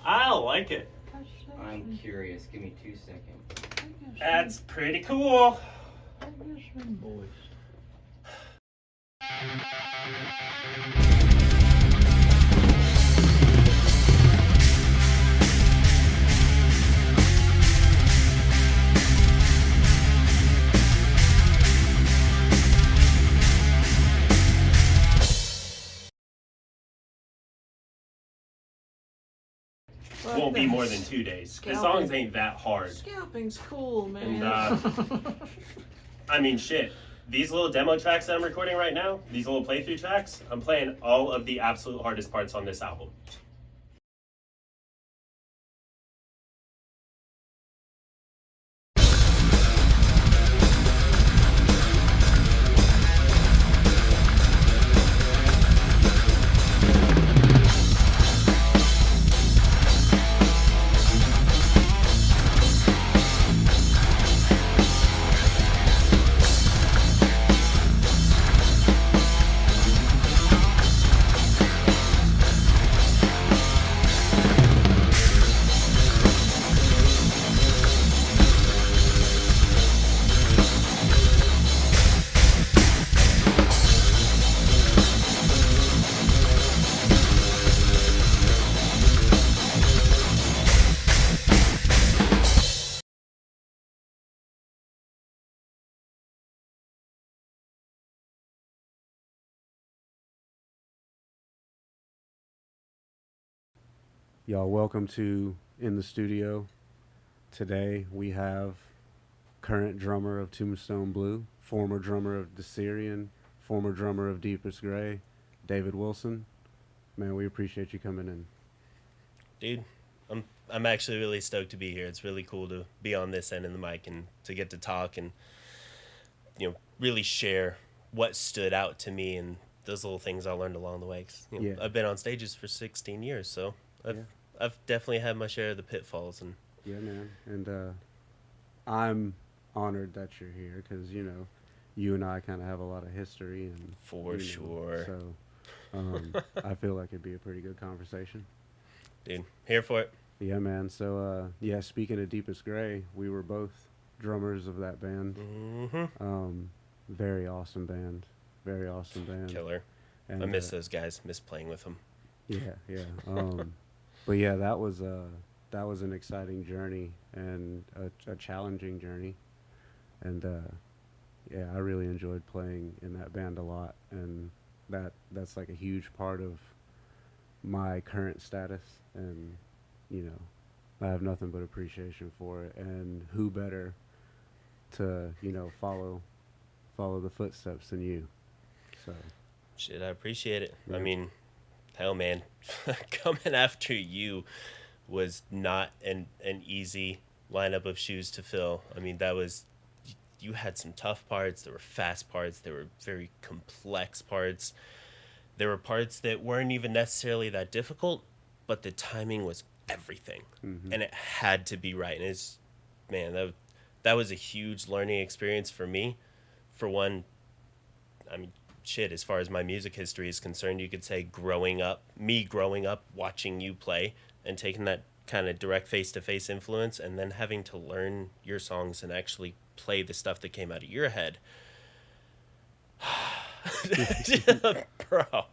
I like it. I'm curious. Give me 2 seconds. That's pretty cool. Won't be more than 2 days. The songs ain't that hard. Scalping's cool, man. And I mean, shit. These little demo tracks that I'm recording right now, these little playthrough tracks, I'm playing all of the absolute hardest parts on this album. Y'all, welcome to In the Studio. Today we have current drummer of Tombstone Blue, former drummer of Desirian, former drummer of Deepest Gray, David Wilson. Man, we appreciate you coming in. Dude, I'm actually really stoked to be here. It's really cool to be on this end of the mic and to get to talk and really share what stood out to me and those little things I learned along the way. 'Cause, I've been on stages for 16 years, so I've definitely had my share of the pitfalls. And yeah, man. And I'm honored that you're here because you and I kind of have a lot of history and for sure. So I feel like it'd be a pretty good conversation. Dude, here for it. Yeah, man. So speaking of Deepest Gray, we were both drummers of that band. Mm-hmm. Very awesome band. Very awesome band. Killer. And I miss those guys. Miss playing with them. Yeah. But yeah, that was an exciting journey and a challenging journey, and I really enjoyed playing in that band a lot, and that's like a huge part of my current status, and I have nothing but appreciation for it, and who better to follow the footsteps than you. So shit, I appreciate it. Yeah. I mean, hell, man, coming after you was not an easy lineup of shoes to fill. I mean, you had some tough parts. There were fast parts. There were very complex parts. There were parts that weren't even necessarily that difficult, but the timing was everything. Mm-hmm. And it had to be right. And that was a huge learning experience for me. For one, I mean, shit, as far as my music history is concerned, you could say growing up watching you play and taking that kind of direct face-to-face influence and then having to learn your songs and actually play the stuff that came out of your head. Bro.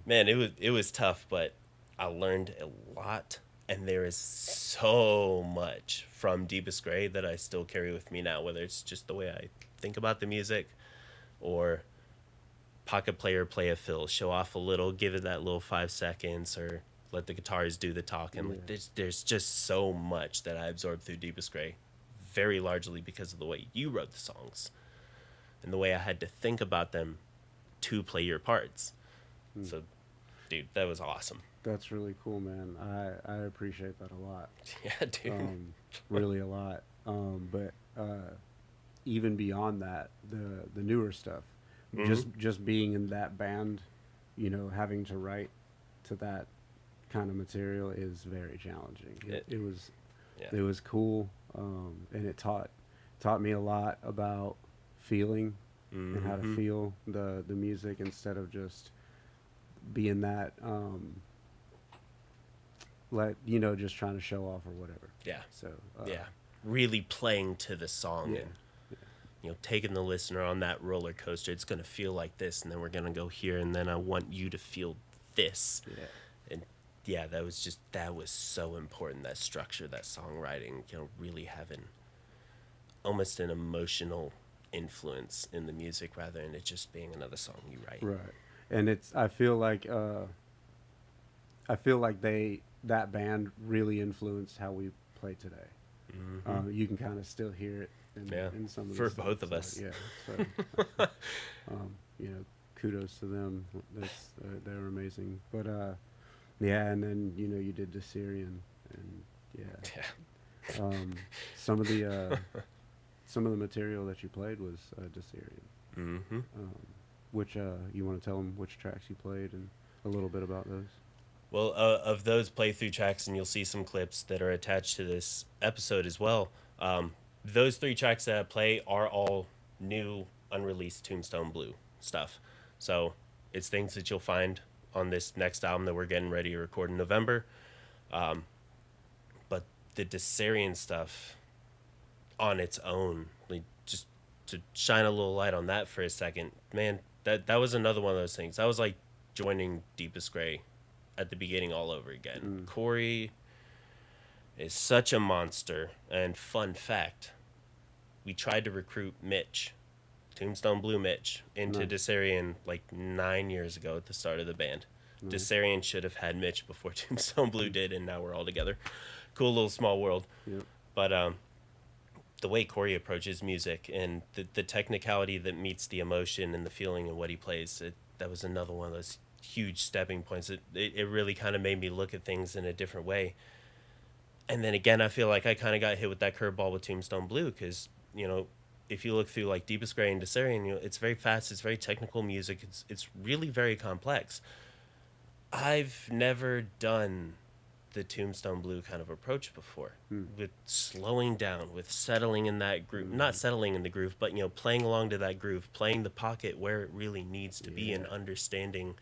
Man, it was tough, but I learned a lot, and there is so much from Deepest Gray that I still carry with me now, whether it's just the way I think about the music or pocket player play a fill, show off a little, give it that little 5 seconds, or let the guitars do the talking. Yeah. Like there's just so much that I absorbed through Deepest Gray, very largely because of the way you wrote the songs and the way I had to think about them to play your parts. So, dude, that was awesome. That's really cool, man. I appreciate that a lot. Yeah, dude. Really a lot. But even beyond that, the newer stuff, just being in that band, having to write to that kind of material is very challenging. It was cool, and it taught me a lot about feeling and how to feel the music instead of just being that just trying to show off or whatever. Yeah. So Yeah. Really playing to the song yeah, and taking the listener on that roller coaster. It's going to feel like this, and then we're going to go here, and then I want you to feel this. yeah, And yeah, that was so important. That structure, that songwriting, really having almost an emotional influence in the music rather than it just being another song you write. right. And I feel like that band really influenced how we play today. You can kind of still hear it in some of the For stuff, both of so, us. Yeah. So, kudos to them. They were amazing. But yeah, and then you did the Syrian, and yeah, Yeah. some of the material that you played was Syrian. Mm-hmm. Which you want to tell them which tracks you played and a little bit about those? Well, of those playthrough tracks, and you'll see some clips that are attached to this episode as well. Those 3 tracks that I play are all new, unreleased Tombstone Blue stuff. So it's things that you'll find on this next album that we're getting ready to record in November. But the Desarian stuff on its own, like, just to shine a little light on that for a second, man, that was another one of those things. That was like joining Deepest Gray at the beginning all over again. Corey is such a monster. And fun fact, we tried to recruit Mitch, Tombstone Blue Mitch, into Nice. Desarian like 9 years ago at the start of the band. Nice. Desarian should have had Mitch before Tombstone Blue did, and now we're all together. Cool little small world. Yep. But the way Corey approaches music and the technicality that meets the emotion and the feeling and what he plays, that was another one of those huge stepping points. It really kind of made me look at things in a different way. And then again, I feel like I kind of got hit with that curveball with Tombstone Blue because, if you look through like Deepest Gray and Desarian, it's very fast, it's very technical music, it's really very complex. I've never done the Tombstone Blue kind of approach before, with slowing down, with settling in that groove, not settling in the groove, but playing along to that groove, playing the pocket where it really needs to be, and understanding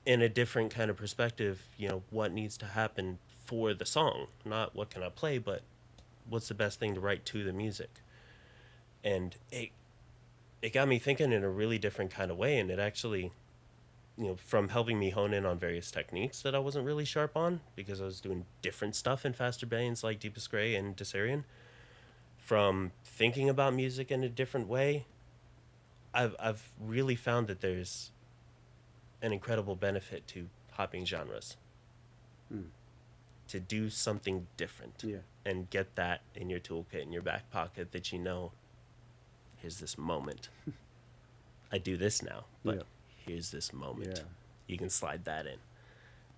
in a different kind of perspective, what needs to happen for the song, not what can I play, but what's the best thing to write to the music. And it got me thinking in a really different kind of way, and it actually, from helping me hone in on various techniques that I wasn't really sharp on because I was doing different stuff in faster bands like Deepest Gray and Desarian, from thinking about music in a different way, I've really found that there's an incredible benefit to hopping genres. To do something different. Yeah. And get that in your toolkit, in your back pocket, that here's this moment. I do this now, but here's this moment. Yeah. You can slide that in.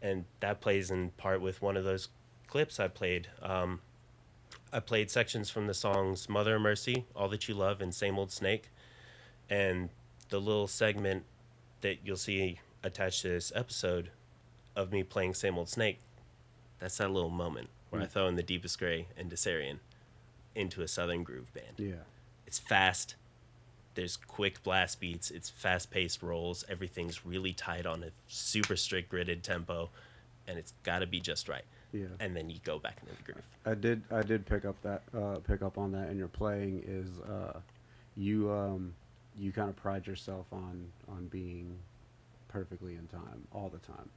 And that plays in part with one of those clips I played. I played sections from the songs Mother of Mercy, All That You Love, and Same Old Snake. And the little segment that you'll see attached to this episode of me playing Same Old Snake, that's that little moment where I throw in the Deepest Gray and Desarian into a Southern groove band. Yeah. It's fast. There's quick blast beats. It's fast-paced rolls. Everything's really tight on a super strict gridded tempo, and it's got to be just right. Yeah. And then you go back into the groove. I did pick up on that in your playing is you kind of pride yourself on being perfectly in time all the time.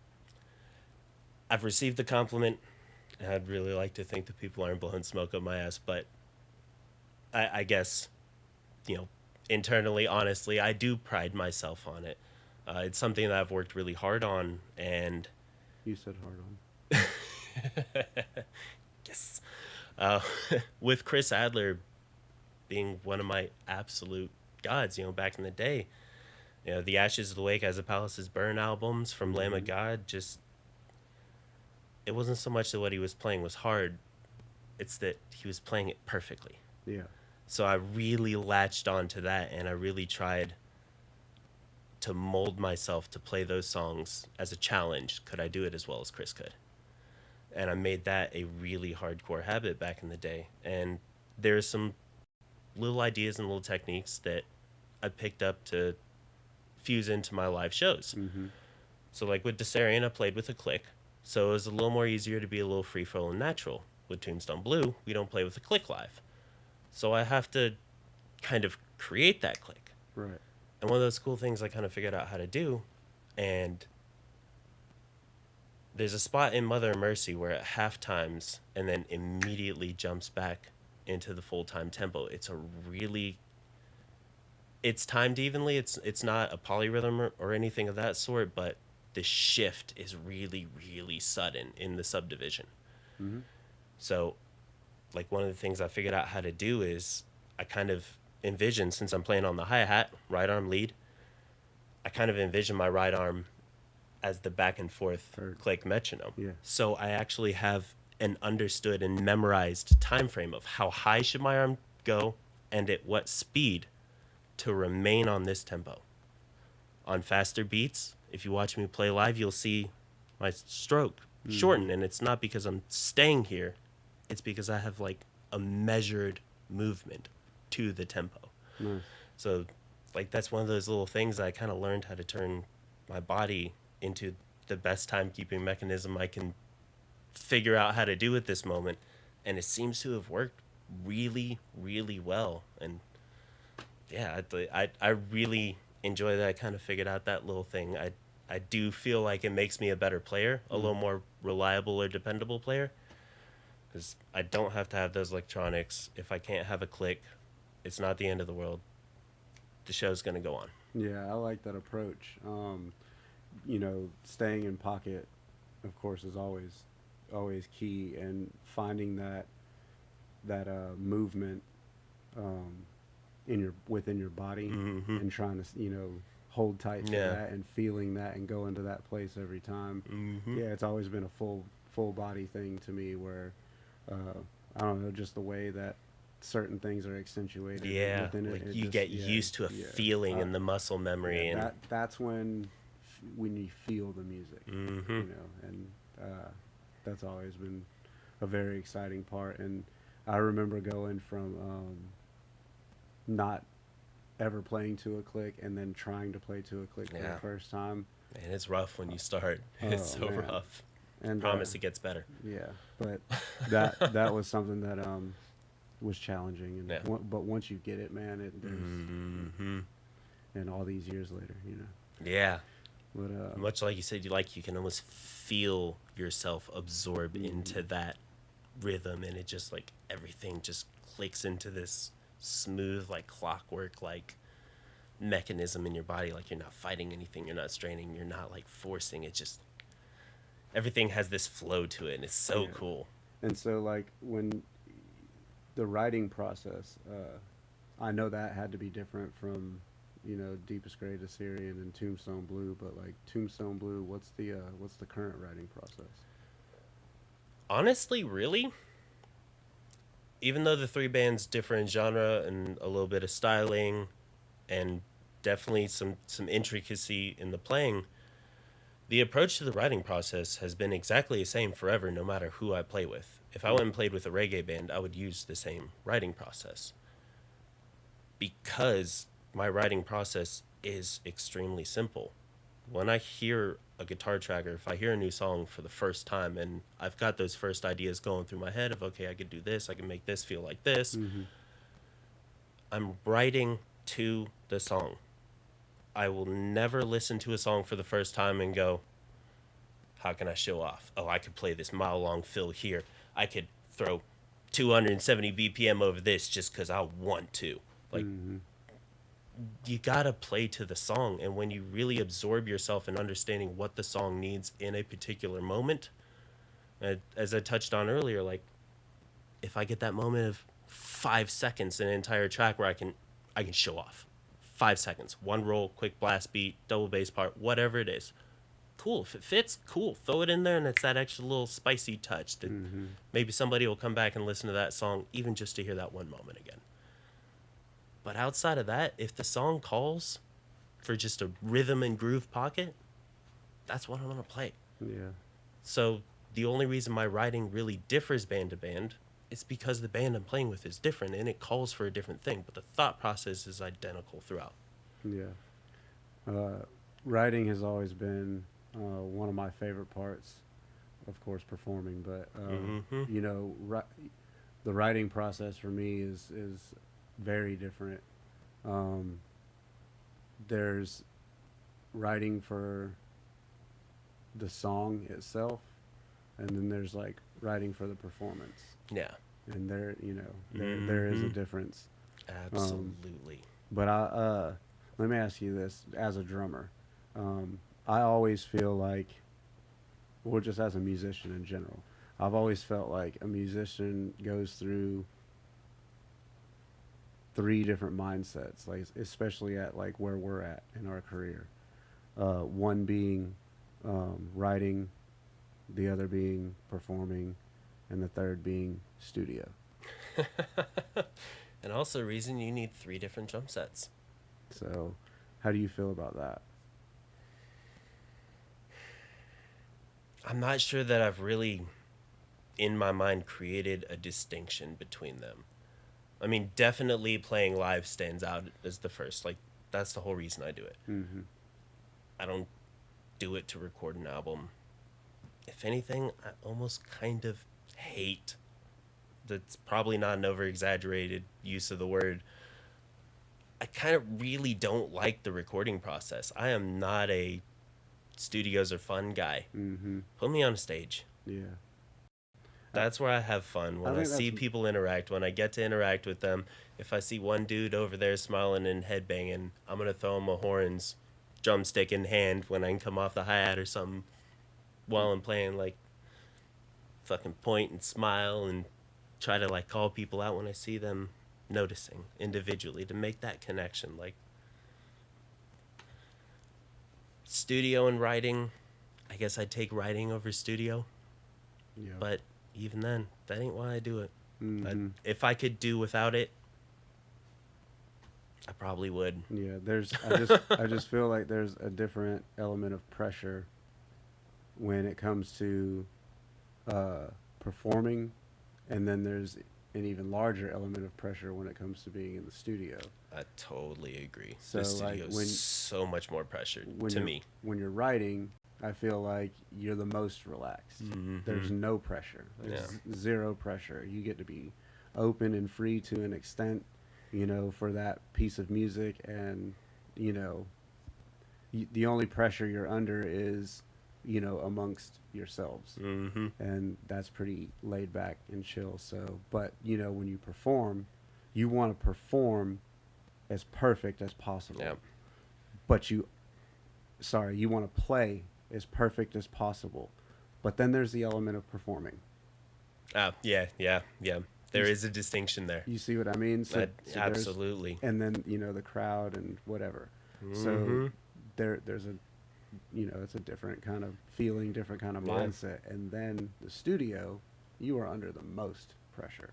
I've received the compliment, and I'd really like to think that people aren't blowing smoke up my ass, but I guess, internally, honestly, I do pride myself on it. It's something that I've worked really hard on, and You said hard on. yes, with Chris Adler being one of my absolute gods, back in the day, the Ashes of the Wake as the Palaces Burn albums from Lamb of God, just, it wasn't so much that what he was playing was hard, it's that he was playing it perfectly. Yeah. So I really latched onto that, and I really tried to mold myself to play those songs as a challenge. Could I do it as well as Chris could? And I made that a really hardcore habit back in the day. And there's some little ideas and little techniques that I picked up to fuse into my live shows. So like with Desarian, I played with a click. So it was a little more easier to be a little free flow and natural. With Tombstone Blue, we don't play with a click live. So I have to kind of create that click. Right. And one of those cool things I kind of figured out how to do, and there's a spot in Mother of Mercy where it half times and then immediately jumps back into the full-time tempo. It's timed evenly. It's not a polyrhythm or anything of that sort, but the shift is really, really sudden in the subdivision. Mm-hmm. So, like, one of the things I figured out how to do is I kind of envision, since I'm playing on the hi-hat, right arm lead, I kind of envision my right arm as the back and forth click metronome. Yeah. So I actually have an understood and memorized time frame of how high should my arm go and at what speed to remain on this tempo. On faster beats, if you watch me play live, you'll see my stroke shorten, and it's not because I'm staying here. It's because I have like a measured movement to the tempo. Nice. So, like, that's one of those little things I kind of learned how to turn my body into the best timekeeping mechanism I can figure out how to do at this moment. And it seems to have worked really, really well. And yeah, I really enjoy that I kind of figured out that little thing. I do feel like it makes me a better player, a little more reliable or dependable player. Because I don't have to have those electronics. If I can't have a click, it's not the end of the world. The show's going to go on. Yeah, I like that approach. You know, staying in pocket, of course, is always key, and finding that movement within your body, Mm-hmm. and trying to hold tight to Yeah. that and feeling that and go into that place every time. Mm-hmm. Yeah, it's always been a full body thing to me, where I don't know, just the way that certain things are accentuated Yeah, within it. like it you just- get yeah, used to a yeah. feeling and the muscle memory. Yeah, And that's when you feel the music, Mhm. you know, and that's always been a very exciting part. And I remember going from not ever playing to a click and then trying to play to a click for Yeah. the first time. And it's rough when you start. It's Oh, so man. rough. And Promise it gets better. yeah, but that was something that was challenging. And Yeah. but once you get it, man, there's Mm-hmm. and all these years later, you know. Yeah. But Much like you said, you can almost feel yourself absorb into that rhythm, and it just like everything just clicks into this smooth, like clockwork, like mechanism in your body. Like you're not fighting anything, you're not straining, you're not like forcing. It just everything has this flow to it, and it's so Yeah. cool. And so, like, when the writing process, I know that had to be different from, Deepest Grade Assyrian and Tombstone Blue, but like Tombstone Blue, what's the current writing process? Honestly, really, even though the three bands differ in genre and a little bit of styling and definitely some intricacy in the playing, the approach to the writing process has been exactly the same forever, no matter who I play with. If I went and played with a reggae band, I would use the same writing process, because my writing process is extremely simple. When I hear a guitar track, or if I hear a new song for the first time and I've got those first ideas going through my head of, okay, I could do this, I can make this feel like this, I'm writing to the song. I will never listen to a song for the first time and go, how can I show off? Oh, I could play this mile-long fill here. I could throw 270 BPM over this just because I want to. Like, you gotta play to the song, and when you really absorb yourself in understanding what the song needs in a particular moment, as I touched on earlier, like, if I get that moment of 5 seconds in an entire track where I can show off 5 seconds, one roll, quick blast beat, double bass part, whatever it is, cool. If it fits, cool, throw it in there, and it's that extra little spicy touch that maybe somebody will come back and listen to that song even just to hear that one moment again. But outside of that, if the song calls for just a rhythm and groove pocket, that's what I'm going to play. Yeah. So the only reason my writing really differs band to band is because the band I'm playing with is different, and it calls for a different thing, but the thought process is identical throughout. Yeah. Writing has always been one of my favorite parts of course, performing, but Mhm. you know, the writing process for me is very different. Um, there's writing for the song itself, and then there's like writing for the performance, Yeah. and there is a Mhm. difference. Absolutely. But let me ask you this: as a drummer, I always feel like, well, just as a musician in general, I've always felt like a musician goes through three different mindsets, like especially at like where we're at in our career. One being writing, the other being performing, and the third being studio. And also a reason you need 3 different drum sets. So, how do you feel about that? I'm not sure that I've really, in my mind, created a distinction between them. I mean, definitely playing live stands out as the first. Like, that's the whole reason I do it. Mm-hmm. I don't do it to record an album. If anything, I almost kind of hate, that's probably not an over exaggerated use of the word. I kind of really don't like the recording process. I am not a studios are fun guy. Mm-hmm. Put me on a stage. Yeah. That's where I have fun. When I I think see that's people interact, when I get to interact with them, if I see one dude over there smiling and headbanging, I'm going to throw him a horns, drumstick in hand when I can come off the hi-hat or something while I'm playing, like, fucking point and smile and try to, like, call people out when I see them noticing individually to make that connection. Like, studio and writing, I guess I'd take writing over studio, yeah. but even then, that ain't why I do it. Mm-hmm. If I could do without it, I probably would. Yeah, I just feel like there's a different element of pressure when it comes to uh, performing, and then there's an even larger element of pressure when it comes to being in the studio. I totally agree. So, The like, studio when is so much more pressure when to you're me. when you're writing, I feel like you're the most relaxed. Mhm. There's no pressure. There's Yeah. zero pressure. You get to be open and free to an extent, you know, for that piece of music, and you know, the only pressure you're under is, you know, amongst yourselves, Mm-hmm. and that's pretty laid back and chill. So, but you know, when you perform, you want to perform as perfect as possible. Yeah. But you want to play as perfect as possible. But then there's the element of performing. Yeah. There You- is a distinction there. You see what I mean? So there's, Absolutely. and then, you know, the crowd and whatever. So Mhm. there's a, you know, it's a different kind of feeling, different kind of Yeah. mindset. And then the studio, you are under the most pressure,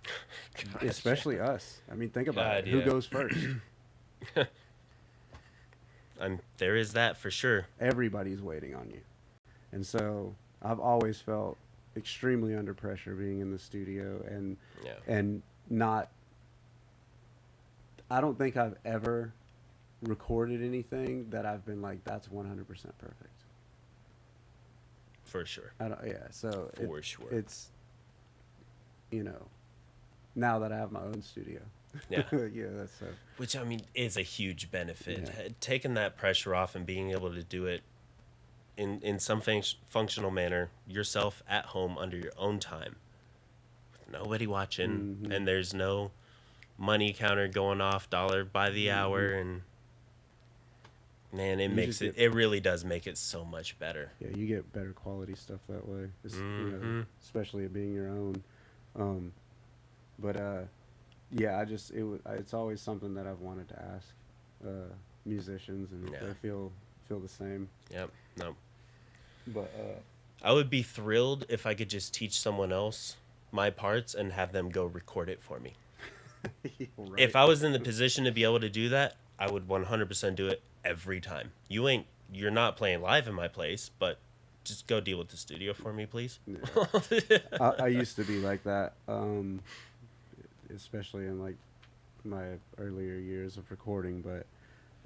God, especially us. I mean, think about God, it. Who yeah. goes first? There is that for sure. Everybody's waiting on you. And so I've always felt extremely under pressure being in the studio, and Yeah. and not I don't think I've ever recorded anything that I've been like, that's 100% perfect. For sure. I don't, yeah, so For sure. it's, you know, now that I have my own studio. Yeah. Yeah, that's so. Which, I mean, is a huge benefit. Yeah. Taking that pressure off and being able to do it in some functional manner yourself at home under your own time with nobody watching, Mhm. and there's no money counter going off dollar by the hour, Mhm. and man, it You makes just it really does make it so much better. Yeah, you get better quality stuff that way. You know, Mhm. especially it being your own. But yeah, it's always something that I've wanted to ask musicians, and Yeah. they feel the same. Yep. No. But I would be thrilled if I could just teach someone else my parts and have them go record it for me. right. If I was in the position to be able to do that, I would 100% do it every time. You're not playing live in my place, but just go deal with the studio for me, please. Yeah. I used to be like that, especially in like my earlier years of recording. But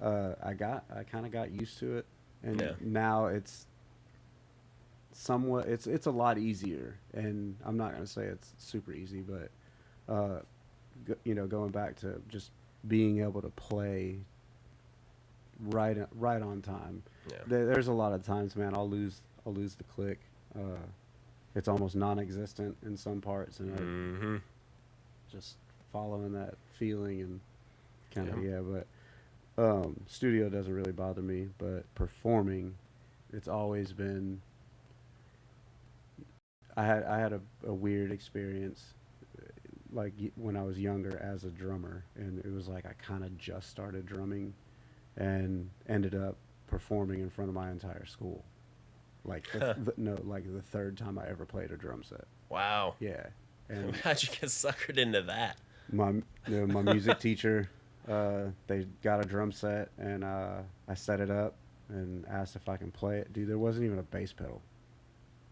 I kind of got used to it, and Yeah. now it's somewhat, it's a lot easier, and I'm not gonna say it's super easy, but going back to just being able to play right on time. Yeah. There's a lot of times, man, I'll lose the click. It's almost non-existent in some parts, and Mm-hmm. just following that feeling and kind of Yeah. but studio doesn't really bother me, but performing, it's always been. I had a weird experience, like when I was younger as a drummer, and it was like I kind of just started drumming, and ended up performing in front of my entire school, like no, like the third time I ever played a drum set. Wow. Yeah, and How'd you get suckered into that? my music teacher, they got a drum set, and I set it up and asked if I can play it. Dude, there wasn't even a bass pedal.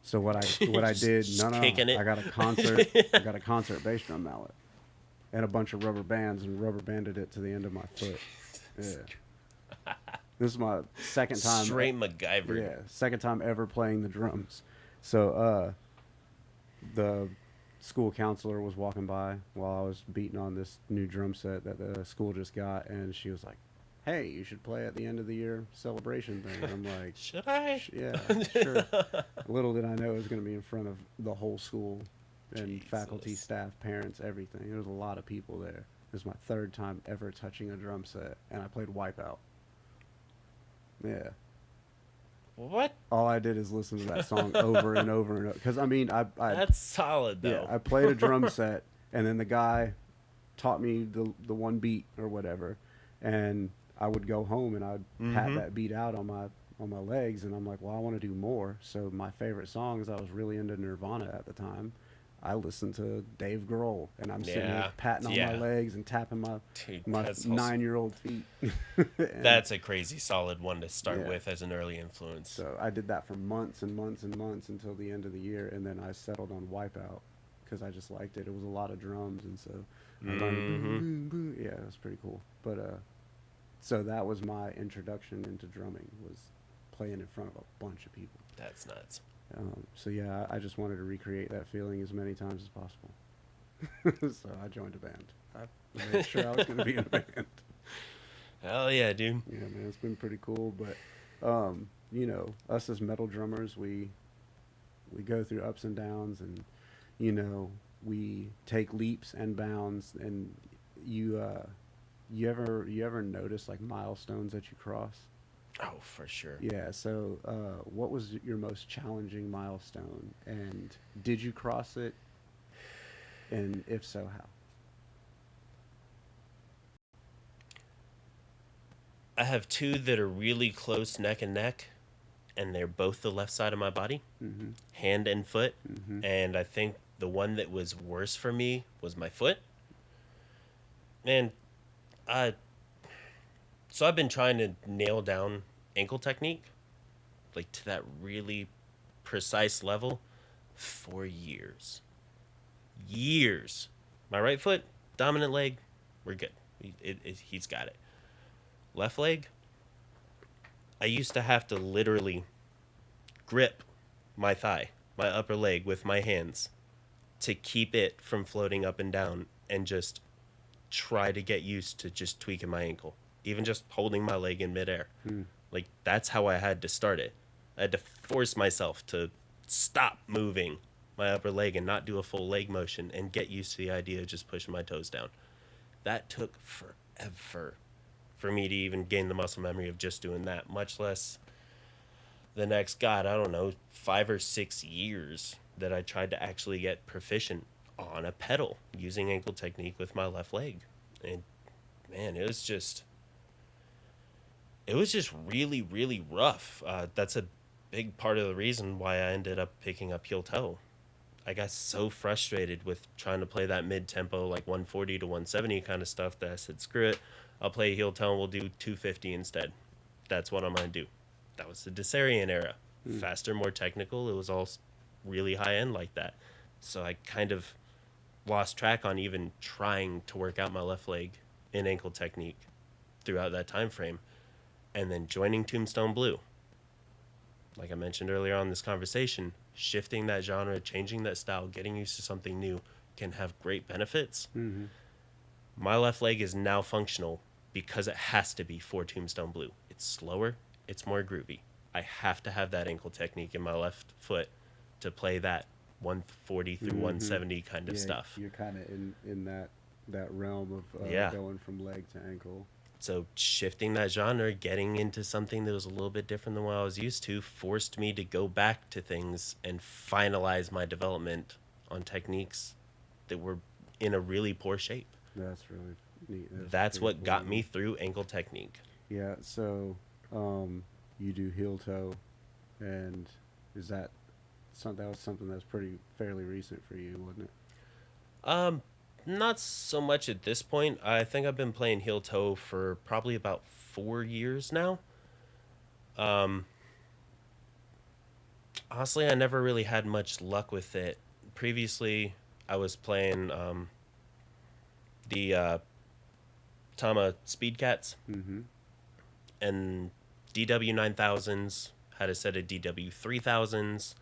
So what I did, Just no, kicking it. I got a concert bass drum mallet and a bunch of rubber bands, and rubber banded it to the end of my foot. Yeah. This is my second time. Straight MacGyver. Yeah, second time ever playing the drums. So the school counselor was walking by while I was beating on this new drum set that the school just got, and she was like, "Hey, you should play at the end of the year celebration thing." And I'm like, Should I? Yeah, sure." Little did I know it was going to be in front of the whole school and faculty, Jesus. staff, parents, everything. There was a lot of people there. This is my third time ever touching a drum set, and I played Wipeout. Yeah. What? All I did is listen to that song over and over and over. Because, I mean, I That's solid, though. yeah, I played a drum set, and then the guy taught me the one beat or whatever, and I would go home and I'd pat that beat out on my legs, and I'm like, well, I want to do more. So my favorite songs, I was really into Nirvana at the time. I listened to Dave Grohl, and I'm sitting Yeah, there patting on yeah. my legs and tapping Dude, my that's awesome. 9-year-old feet. And That's a crazy solid one to start Yeah. with as an early influence. so I did that for months and months and months until the end of the year, and then I settled on Wipeout because I just liked it. It was a lot of drums, and so I learned boom, boom, boom. Yeah, it was pretty cool. But so that was my introduction into drumming, was playing in front of a bunch of people. That's nuts. So yeah, I just wanted to recreate that feeling as many times as possible. So I joined a band. I made sure I was going to be in a band. Hell yeah, dude. Yeah, man, it's been pretty cool. But us as metal drummers, we go through ups and downs, and we take leaps and bounds. And you ever notice like milestones that you cross? Oh, for sure. Yeah. So what was your most challenging milestone, and did you cross it? And if so, how? I have two that are really close neck and neck, and they're both the left side of my body, Mm-hmm. hand and foot. Mm-hmm. And I think the one that was worse for me was my foot. Man, so I've been trying to nail down ankle technique, like to that really precise level, for years. Years. My right foot, dominant leg, we're good. He's got it. Left leg, I used to have to literally grip my thigh, my upper leg with my hands to keep it from floating up and down, and just try to get used to just tweaking my ankle, even just holding my leg in midair. Like, that's how I had to start it. I had to force myself to stop moving my upper leg and not do a full leg motion and get used to the idea of just pushing my toes down. That took forever for me to even gain the muscle memory of just doing that, much less the next, God, I don't know, 5 or 6 years that I tried to actually get proficient on a pedal using ankle technique with my left leg. And man, it was just really, really rough. That's a big part of the reason why I ended up picking up heel toe. I got so frustrated with trying to play that mid-tempo, like 140 to 170 kind of stuff, that I said, screw it, I'll play heel toe and we'll do 250 instead. That's what I'm going to do. That was the Desarian era. Faster, more technical. It was all really high-end like that. So I kind of lost track on even trying to work out my left leg in ankle technique throughout that time frame. And then joining Tombstone Blue, like I mentioned earlier on in this conversation, shifting that genre, changing that style, getting used to something new can have great benefits. Mm-hmm. My left leg is now functional because it has to be for Tombstone Blue. It's slower, it's more groovy. I have to have that ankle technique in my left foot to play that 140 through 170 kind of stuff. You're kind of in that realm of Yeah. going from leg to ankle. So shifting that genre, getting into something that was a little bit different than what I was used to, forced me to go back to things and finalize my development on techniques that were in a really poor shape. That's really neat. That's pretty what cool, got man. me through ankle technique. Yeah. So, you do heel toe, and is that that was something that's pretty fairly recent for you, wasn't it? Not so much at this point. I think I've been playing heel toe for probably about 4 years now. Honestly, I never really had much luck with it. Previously, I was playing the Tama Speed Cats Mm-hmm. and DW 9000s, had a set of DW 3000s,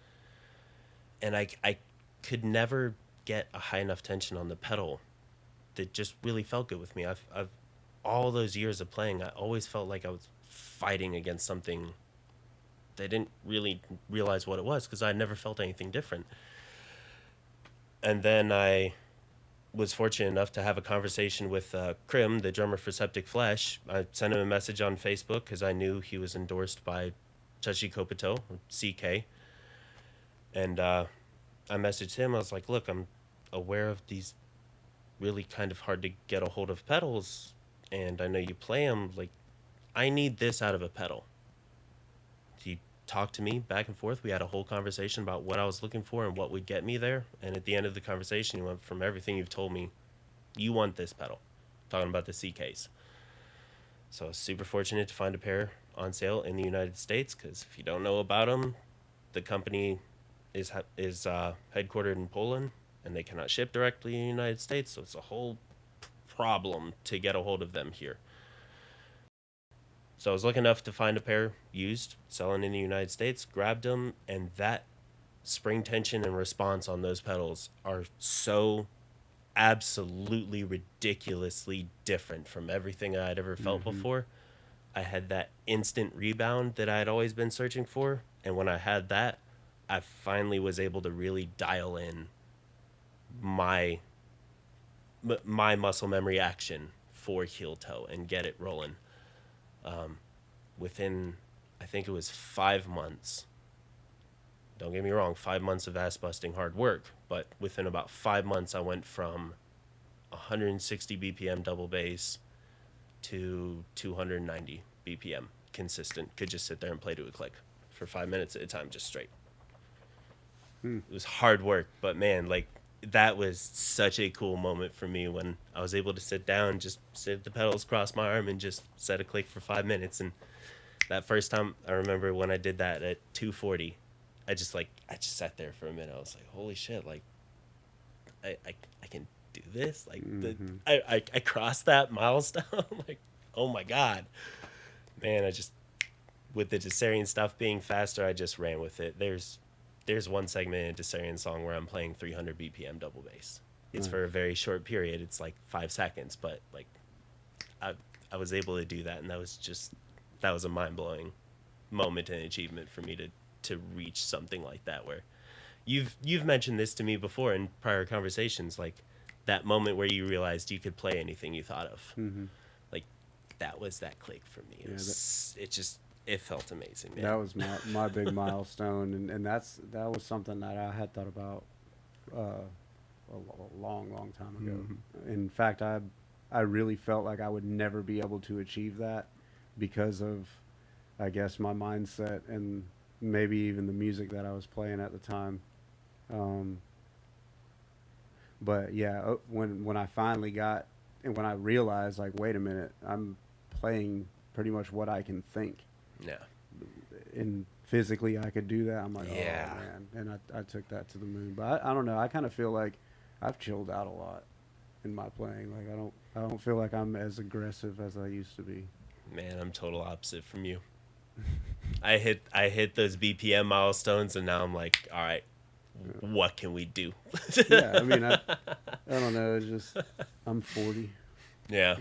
and I could never get a high enough tension on the pedal that just really felt good with me. I've all those years of playing, I always felt like I was fighting against something that I didn't really realize what it was because I never felt anything different. And then I was fortunate enough to have a conversation with Krim, the drummer for Septic Flesh. I sent him a message on Facebook because I knew he was endorsed by Chachi Kopito, or CK. And I messaged him. I was like, look, I'm aware of these really kind of hard to get a hold of pedals, and I know you play them. Like, I need this out of a pedal. He talked to me back and forth. We had a whole conversation about what I was looking for and what would get me there. And at the end of the conversation, he went, from everything you've told me, you want this pedal. Talking about the CKs. So I was super fortunate to find a pair on sale in the United States, because if you don't know about them, the company is headquartered in Poland, and they cannot ship directly in the United States, so it's a whole problem to get a hold of them here. So I was lucky enough to find a pair used, selling in the United States, grabbed them, and that spring tension and response on those pedals are so absolutely ridiculously different from everything I'd ever felt before. I had that instant rebound that I had always been searching for, and when I had that, I finally was able to really dial in my muscle memory action for heel toe and get it rolling. Within, I think it was 5 months. Don't get me wrong, 5 months of ass busting hard work, but within about 5 months, I went from 160 BPM double bass to 290 BPM consistent. Could just sit there and play to a click for 5 minutes at a time, just straight. It was hard work, but man, like, that was such a cool moment for me when I was able to sit down, just sit the pedals across my arm and just set a click for 5 minutes. And that first time, I remember when I did that at 240, I just sat there for a minute. I was like, holy shit, like, I can do this. Like, I crossed that milestone. Like, oh my God, man, with the Desarian stuff being faster, I just ran with it. There's one segment in a Desarian song where I'm playing 300 BPM double bass. It's for a very short period. It's like 5 seconds, but like, I was able to do that, and that was a mind-blowing moment and achievement for me to reach something like that, where you've mentioned this to me before in prior conversations, like that moment where you realized you could play anything you thought of. Like, that was that click for me. It felt amazing, man. That was my big milestone, and that was something that I had thought about a long time ago. In fact, I really felt like I would never be able to achieve that because of, I guess, my mindset and maybe even the music that I was playing at the time. But yeah, when I finally got, and when I realized, like, wait a minute, I'm playing pretty much what I can think. Yeah. And physically I could do that. I'm like, Yeah. oh man. And I took that to the moon. But I don't know. I kind of feel like I've chilled out a lot in my playing. Like, I don't feel like I'm as aggressive as I used to be. Man, I'm total opposite from you. I hit those BPM milestones, and now I'm like, all right, what can we do? Yeah, I mean, I don't know. It's just I'm 40. Yeah.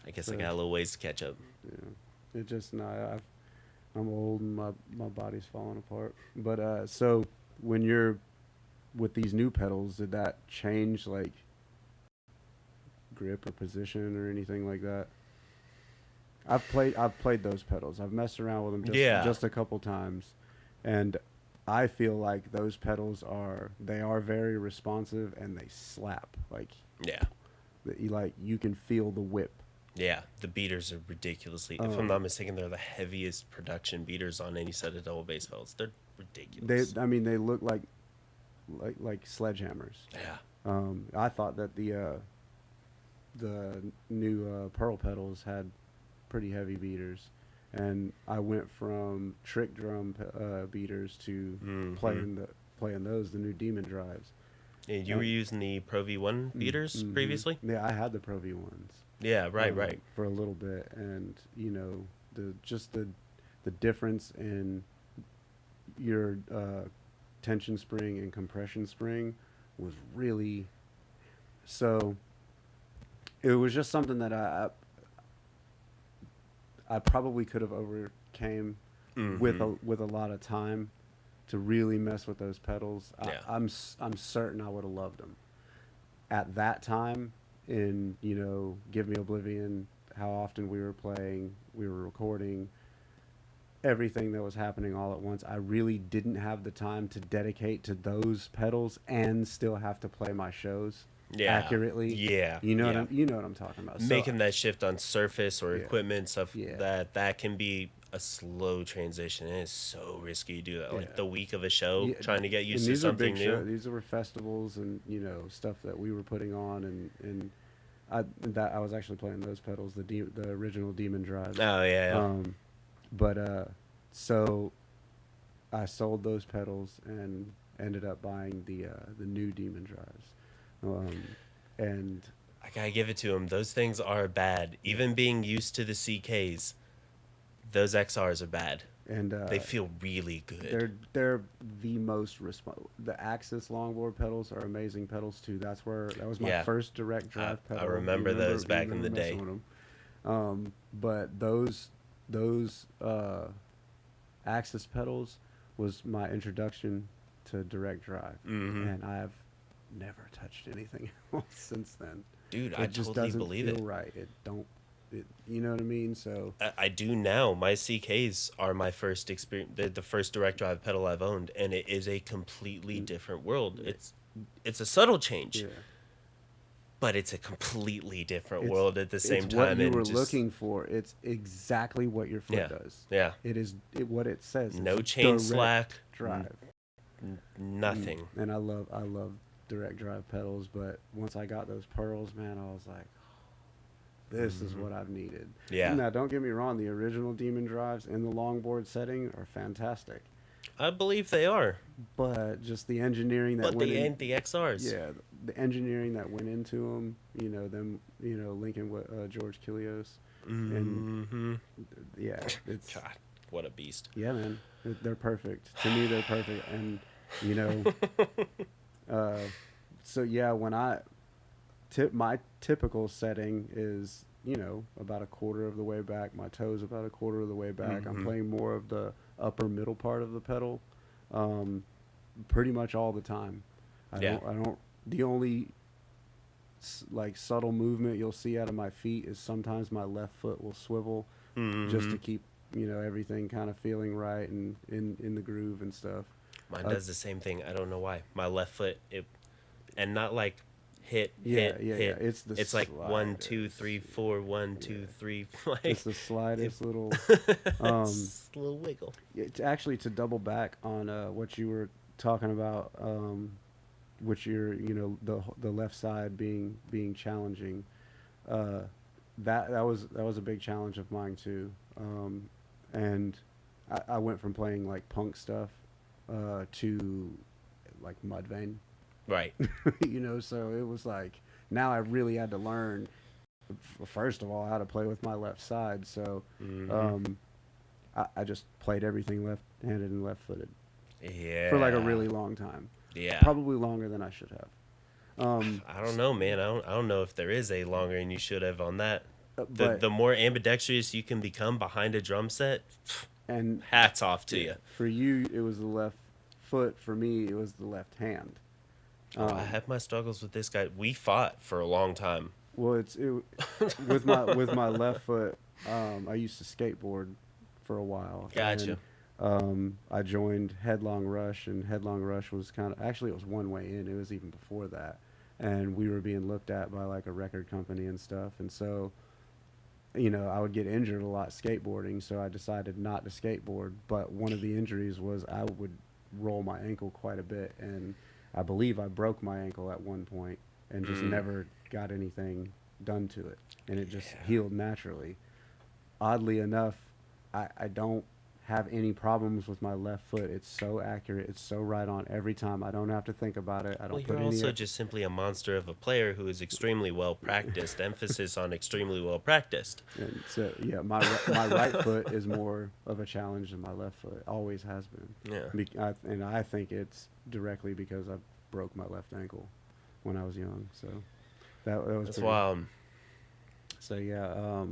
I guess I So, got a little ways to catch up. yeah, it just no. I'm old and my body's falling apart. But so when you're with these new pedals, did that change like grip or position or anything like that? I've played those pedals. I've messed around with them just a couple times, and I feel like those pedals are very responsive and they slap like Yeah. you can feel the whip. Yeah, the beaters are ridiculously. If I'm not mistaken, they're the heaviest production beaters on any set of double bass pedals. They're ridiculous. They look like sledgehammers. Yeah. I thought that the new Pearl pedals had pretty heavy beaters, and I went from trick drum beaters to playing those, the new Demon drives. Yeah, you were using the Pro V1 beaters previously? Yeah, I had the Pro V ones. Yeah, right. For a little bit, and the difference in your tension spring and compression spring was really so. It was just something that I probably could have overcame with a lot of time to really mess with those pedals. Yeah. I'm certain I would have loved them at that time. In Give Me Oblivion, how often we were playing, we were recording, everything that was happening all at once. I really didn't have the time to dedicate to those pedals and still have to play my shows accurately. Yeah. You know what I'm talking about. Making that shift on surface or equipment stuff, Yeah. that can be a slow transition. It is so risky to do that. Like the week of a show, trying to get used to something new. These were festivals and stuff that we were putting on, and I was actually playing those pedals, the original Demon drives. Oh yeah. So I sold those pedals and ended up buying the new Demon drives, and I gotta give it to them. Those things are bad. Even being used to the CKs, those XRs are bad. And they feel really good. They're the most the Axis longboard pedals are amazing pedals too. That was my first direct drive pedal. I remember those back in the day. But those Axis pedals was my introduction to direct drive, and I've never touched anything else since then. Dude, it I just totally doesn't believe feel it. right. You know what I mean? So I do now. My CKs are my first experience, the first direct drive pedal I've owned, and it is a completely different world. It's a subtle change, but it's a completely different world at the same it's time. What you were looking for. It's exactly what your foot does. Yeah. It is what it says. No it's chain direct slack. drive. Nothing. And I love direct drive pedals, but once I got those pearls, man, I was like, this is what I've needed. Yeah. Now, don't get me wrong. The original Demon drives in the longboard setting are fantastic. I believe they are. But just the engineering that went in... the XRs. Yeah, the engineering that went into them, linking with George Kilios. And yeah, it's... God, what a beast. Yeah, man. They're perfect. To me, they're perfect. And, so yeah, when my typical setting is, about a quarter of the way back. My toes about a quarter of the way back. I'm playing more of the upper middle part of the pedal, pretty much all the time. I don't. The only subtle movement you'll see out of my feet is sometimes my left foot will swivel, just to keep everything kind of feeling right and in the groove and stuff. Mine does the same thing. I don't know why. My left foot, and not like hit. It's like 1, 2, 3, 4, 1, 2, 3. Like it's the slightest little little wiggle. It's actually to double back on what you were talking about, which you're the left side being challenging. That was a big challenge of mine too, and I went from playing like punk stuff to like Mudvayne. Right. So it was like, now I really had to learn, first of all, how to play with my left side. So, I just played everything left-handed and left-footed Yeah. for like a really long time. Yeah. Probably longer than I should have. I don't know, man. I don't know if there is a longer and you should have on that. But The more ambidextrous you can become behind a drum set, and hats off to you. for you, it was the left foot. For me, it was the left hand. I had my struggles with this guy. We fought for a long time. Well, with my left foot. I used to skateboard for a while. Gotcha. And, I joined Headlong Rush, and Headlong Rush was actually it was one way in. It was even before that, and we were being looked at by like a record company and stuff. And so, I would get injured a lot skateboarding, so I decided not to skateboard. But one of the injuries was I would roll my ankle quite a bit, and I believe I broke my ankle at one point and just never got anything done to it, and it just healed naturally. Oddly enough, I don't have any problems with my left foot. It's so accurate. It's so right on every time. I don't have to think about it. I don't Well, put you're any also effort. just simply a monster of a player who is extremely well practiced. Emphasis on extremely well practiced. And so yeah, my right foot is more of a challenge than my left foot. Always has been. Yeah. And I think it's directly because I broke my left ankle when I was young. So that was That's pretty, wild. So yeah,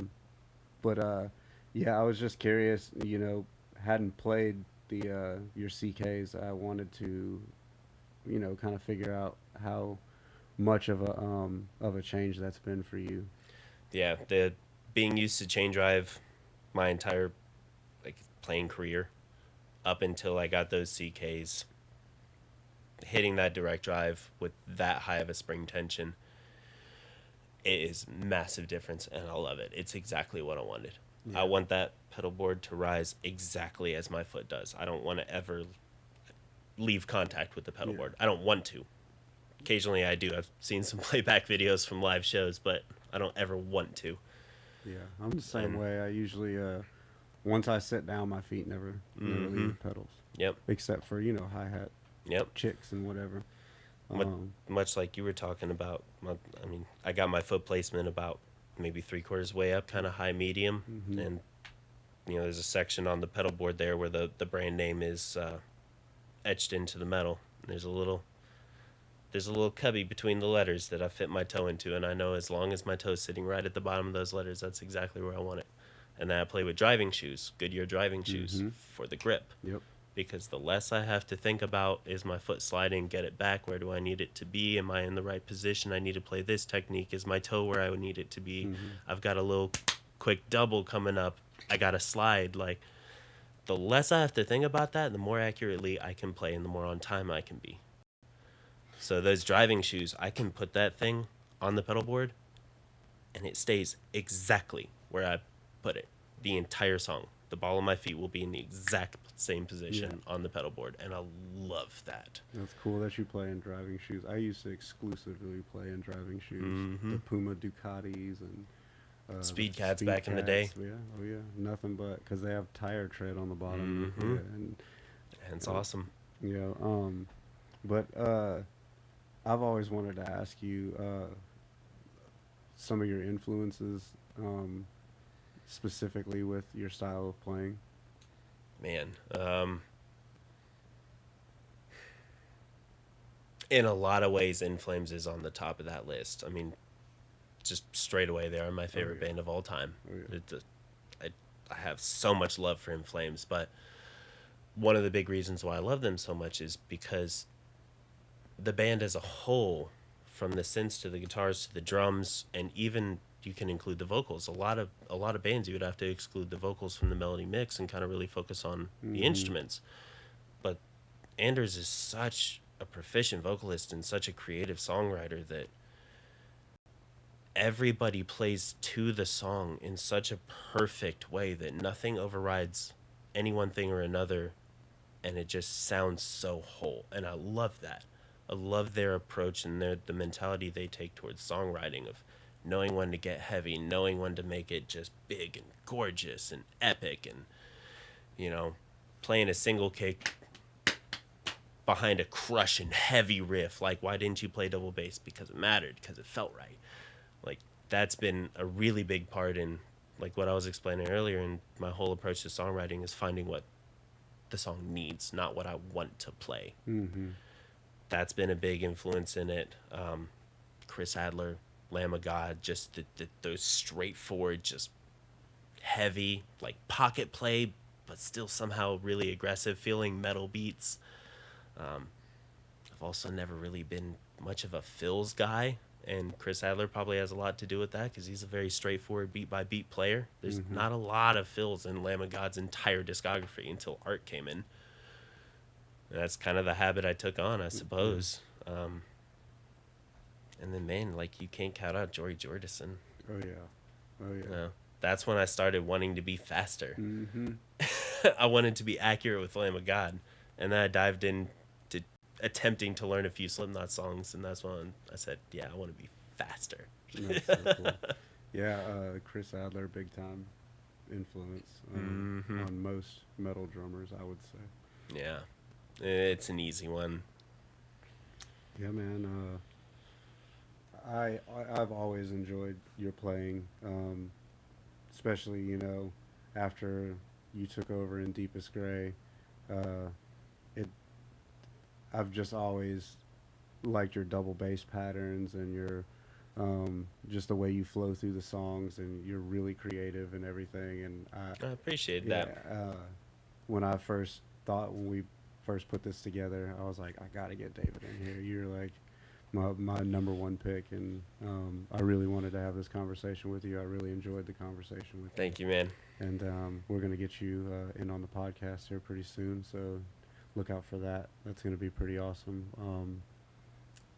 yeah, I was just curious. Hadn't played the your CKs. I wanted to, kind of figure out how much of a change that's been for you. Yeah, the being used to chain drive my entire playing career up until I got those CKs, hitting that direct drive with that high of a spring tension, it is massive difference, and I love it. It's exactly what I wanted. Yeah. I want that pedal board to rise exactly as my foot does. I don't want to ever leave contact with the pedal board. I don't want to. Occasionally I do. I've seen some playback videos from live shows, but I don't ever want to. Yeah, I'm the same And- way. I usually once I sit down, my feet never leave the pedals, Yep. except for hi-hat Yep. chicks and whatever. Much like you were talking about, I got my foot placement about maybe 3/4 way up, kind of high medium, and there's a section on the pedal board there where the brand name is etched into the metal. And there's a little cubby between the letters that I fit my toe into, and I know as long as my toe's sitting right at the bottom of those letters, that's exactly where I want it. And then I play with driving shoes, Goodyear driving shoes for the grip. Yep. Because the less I have to think about is my foot sliding, get it back, where do I need it to be, am I in the right position, I need to play this technique, is my toe where I would need it to be, I've got a little quick double coming up, I got to slide. Like, the less I have to think about that, the more accurately I can play and the more on time I can be. So those driving shoes, I can put that thing on the pedal board and it stays exactly where I put it the entire song. The ball of my feet will be in the exact same position on the pedal board, and I love that. That's cool that you play in driving shoes. I used to exclusively play in driving shoes. The Puma Ducatis and Speed the Cats Speed back in the day. Yeah, oh yeah, nothing but because they have tire tread on the bottom. Yeah, And it's awesome. But I've always wanted to ask you some of your influences, specifically with your style of playing. Man, in a lot of ways, In Flames is on the top of that list. I mean, just straight away, they are my favorite band of all time. I have so much love for In Flames, but one of the big reasons why I love them so much is because the band as a whole, from the synths to the guitars to the drums, and even you can include the vocals. A lot of bands you would have to exclude the vocals from the melody mix and kind of really focus on the instruments. But Anders is such a proficient vocalist and such a creative songwriter that everybody plays to the song in such a perfect way that nothing overrides any one thing or another, and it just sounds so whole. And I love that. I love their approach and the mentality they take towards songwriting, of knowing when to get heavy, knowing when to make it just big and gorgeous and epic, and playing a single kick behind a crush and heavy riff. Like, why didn't you play double bass? Because it mattered, because it felt right. Like, that's been a really big part in like what I was explaining earlier, and my whole approach to songwriting is finding what the song needs, not what I want to play. Mm-hmm. That's been a big influence in it. Chris Adler, Lamb of God, just those straightforward, just heavy, like pocket play, but still somehow really aggressive feeling metal beats. I've also never really been much of a fills guy, and Chris Adler probably has a lot to do with that because he's a very straightforward beat by beat player. There's not a lot of fills in Lamb of God's entire discography until Art came in. And that's kind of the habit I took on, I suppose. And then, man, like, you can't count out Jory Jordison. Oh yeah. Oh yeah. No, that's when I started wanting to be faster. Mm-hmm. I wanted to be accurate with Lamb of God, and then I dived into attempting to learn a few Slipknot songs, and that's when I said, yeah, I want to be faster. That's so cool. Yeah, Chris Adler, big time influence on most metal drummers, I would say. Yeah, it's an easy one. Yeah, man. I've always enjoyed your playing, especially, you know, after you took over in Deepest Gray. I've just always liked your double bass patterns and your just the way you flow through the songs, and you're really creative and everything. And I appreciate that. When we first put this together, I was like, I gotta get David in here. You're like my number one pick, and I really wanted to have this conversation with you. I really enjoyed the conversation with you. Thank you, man. And we're gonna get you in on the podcast here pretty soon, so look out for that. That's gonna be pretty awesome.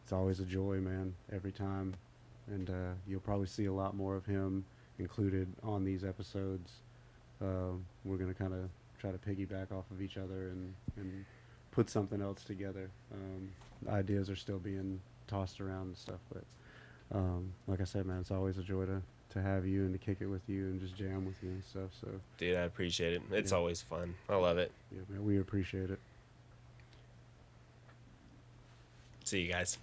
It's always a joy, man, every time, and you'll probably see a lot more of him included on these episodes. We're gonna kind of try to piggyback off of each other and put something else together. Ideas are still being tossed around and stuff, but like I said, man, it's always a joy to have you and to kick it with you and just jam with you and stuff. So, Dude, I appreciate it. It's always fun. I love it. yeah, man, we appreciate it. See you guys.